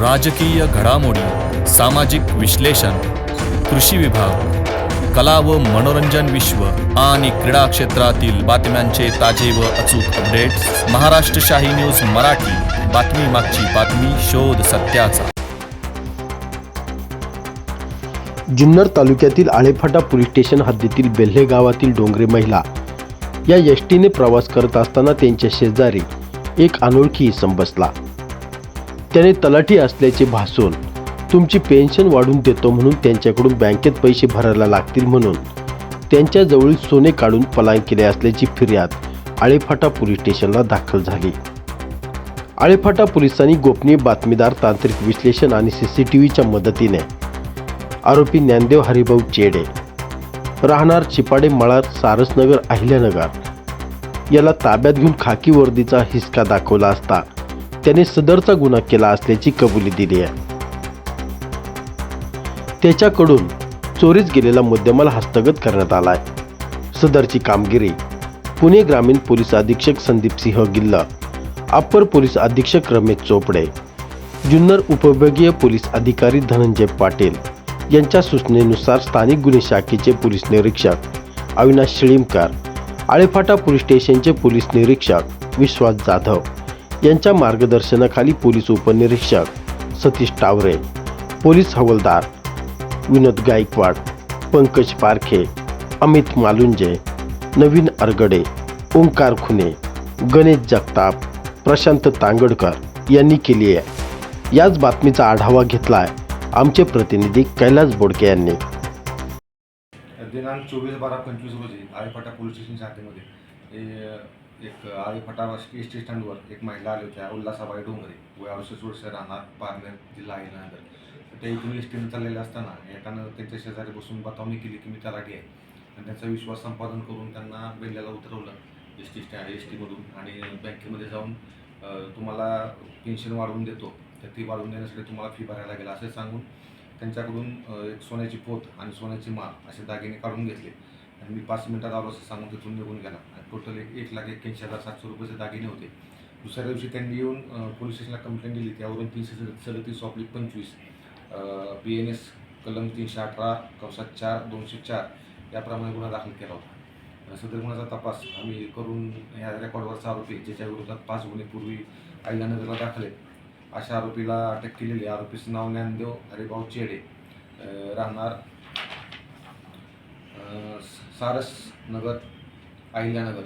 राजकीय घडामोडी, सामाजिक विश्लेषण, कृषी विभाग, कला व मनोरंजन विश्व आणि क्रीडा क्षेत्रातील बातम्यांचे ताजे व अचूक अपडेट्स महाराष्ट्र शाही न्यूज मराठी. बातमी मागची बातमी, शोध सत्याचा. जुन्नर तालुक्यातील आळेफाटा पोलीस स्टेशन हद्दीतील बेल्हे गावातील डोंगरे महिला या एसटीने प्रवास करत असताना त्यांच्या शेजारी एक अनोळखी इसम बसला. त्याने तलाठी असल्याचे भासून तुमची पेन्शन वाढवून देतो म्हणून त्यांच्याकडून बँकेत पैसे भरायला लागतील म्हणून त्यांच्याजवळील सोने काढून पलायन केले असल्याची फिर्याद आळेफाटा पोलीस स्टेशनला दाखल झाली. आळेफाटा पोलिसांनी गोपनीय बातमीदार, तांत्रिक विश्लेषण आणि CCTVच्या मदतीने आरोपी ज्ञानदेव हरिभाऊ चेडे, राहणार चिपाडे मळार, सारसनगर, अहिल्यानगर याला ताब्यात घेऊन खाकी वर्दीचा हिसका दाखवला असता त्याने सदरचा गुन्हा केला असल्याची कबुली दिली आहे. त्याच्याकडून चोरीस गेलेला मुद्देमाल हस्तगत करण्यात आलाय. सदरची कामगिरी पुणे ग्रामीण पोलीस अधीक्षक संदीप सिंह गिल्ल, अप्पर पोलीस अधीक्षक रमेश चोपडे, जुन्नर उपविभागीय पोलीस अधिकारी धनंजय पाटील यांच्या सूचनेनुसार स्थानिक गुन्हे शाखेचे पोलीस निरीक्षक अविनाश शिळीमकर, आळेफाटा पोलीस स्टेशनचे पोलीस निरीक्षक विश्वास जाधव यांच्या मार्गदर्शनाखाली पोलीस उपनिरीक्षक सतीश टावरे, पोलीस हवालदार विनोद गायकवाड, पंकज पारखे, अमित मालुंजे, नवीन अरगडे, ओंकार खुने, गणेश जगताप, प्रशांत तांगडकर यांनी केली आहे. याच बातमीचा आढावा घेतलाय आमचे प्रतिनिधी कैलास बोडके यांनी. दिनांक 24/12/25 रोजी आळेफाटा पोलीस स्टेशन शाखेमध्ये एक आळेफाटा एस टी स्टँडवर एक महिला आली होत्या, उल्हासाबाई डोंगरे, वय 68 वर्ष, राहणार पारनेर, जिल्हा अहिल्यानगर. त्या इथून एस टीने चाललेले असताना एकानं त्यांच्या शेजारी बसून बतावणी केली की मी तलाठी आहे आणि त्यांचा विश्वास संपादन करून त्यांना बेल्ल्याला उतरवलं एस टीमधून आणि बँकेमध्ये जाऊन तुम्हाला पेन्शन वाढवून देतो, तर ती वाढवून देण्यासाठी तुम्हाला फी भरायला लागेल असे सांगून त्यांच्याकडून एक सोन्याची पोत आणि सोन्याची माळ असे दागिने काढून घेतले आणि मी 5 मिनिटात आलो असं सांगून तिथून निघून गेला. टोटल 1,81,700 रुपयाचे दागिने होते. दुसऱ्या दिवशी त्यांनी येऊन पोलीस स्टेशनला कंप्लेंट दिली. त्यावरून 337/25 BNS कलम 318(4) याप्रमाणे गुन्हा दाखल केला होता. सदर गुन्ह्याचा तपास आम्ही करून ह्या रेकॉर्डवरचा आरोपी ज्याच्या विरोधात 5 गुन्हे पूर्वी अहिल्यानगरला दाखल आहेत अशा आरोपीला अटक केलेली. आरोपीचं नाव ज्ञानदेव हरिभाऊ चेडे, राहणार सारसनगर, अहिल्यानगर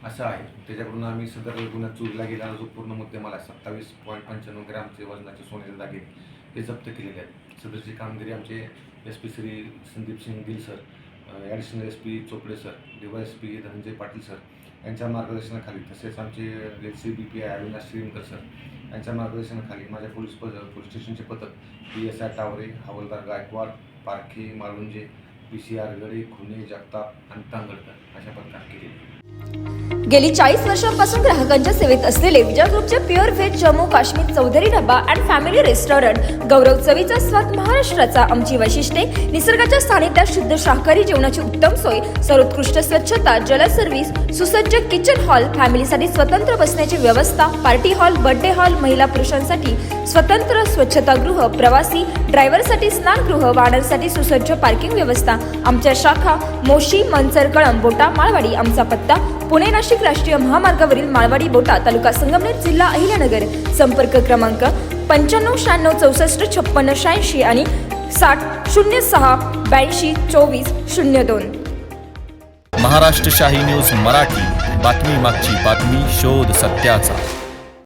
असं आहे. त्याच्याकडून आम्ही सदर गुन्ह्यात चोरीला गेलेला जो पूर्ण मुद्देमाल आहे 27.95 ग्रॅमचे वजनाचे सोन्याचे दागिने हे जप्त केलेले आहेत. सदरची कामगिरी आमचे SP Shri Sandeep Singh Gill sir, additional SP Chopde sir, DYSP Dhananjay Patil sir यांच्या मार्गदर्शनाखाली, तसेच आमचे LCBPI अविनाश शिळीमकर सर यांच्या मार्गदर्शनाखाली माझ्या पोलीस स्टेशनचे पथक PSI टावरे, हवालदार गायकवाड, पारखे, मालुंजे, PC अरगडे, खुने, जगताप आणि तांगडकर अशा पथकाने केले. गेली 40 वर्षांपासून ग्राहकांच्या सेवेत असलेले विजय ग्रुपचे pure veg Jammu Kashmir Chaudhary dhaba and family restaurant, गौरव चवीचा स्वाद महाराष्ट्राचा. आमची वैशिष्ट्ये: निसर्गाच्या सानिध्यात शुद्ध शाकाहारी जेवणाची उत्तम सोय, सर्वोत्कृष्ट स्वच्छता, जल सर्व्हिस, सुसज्ज किचन हॉल, फॅमिलीसाठी स्वतंत्र बसण्याची व्यवस्था, पार्टी हॉल, बर्थडे हॉल, महिला पुरुषांसाठी स्वतंत्र स्वच्छतागृह, प्रवासी ड्रायव्हरसाठी स्नानगृह, वाहनांसाठी सुसज्ज पार्किंग व्यवस्था. आमच्या शाखा मोशी, मनसर, कळंब, बोटा, माळवाडी. आमचा पत्ता पुणे नाशिक राष्ट्रीय महामार्गावरील माळवाडी बोटा, तालुका संगमनेर, जिल्हा अहिल्यानगर. संपर्क क्रमांक 9596645686 आणि 6006822402. महाराष्ट्र शाही न्यूज मराठी. बातमी मागची बातमी, शोध सत्याचा.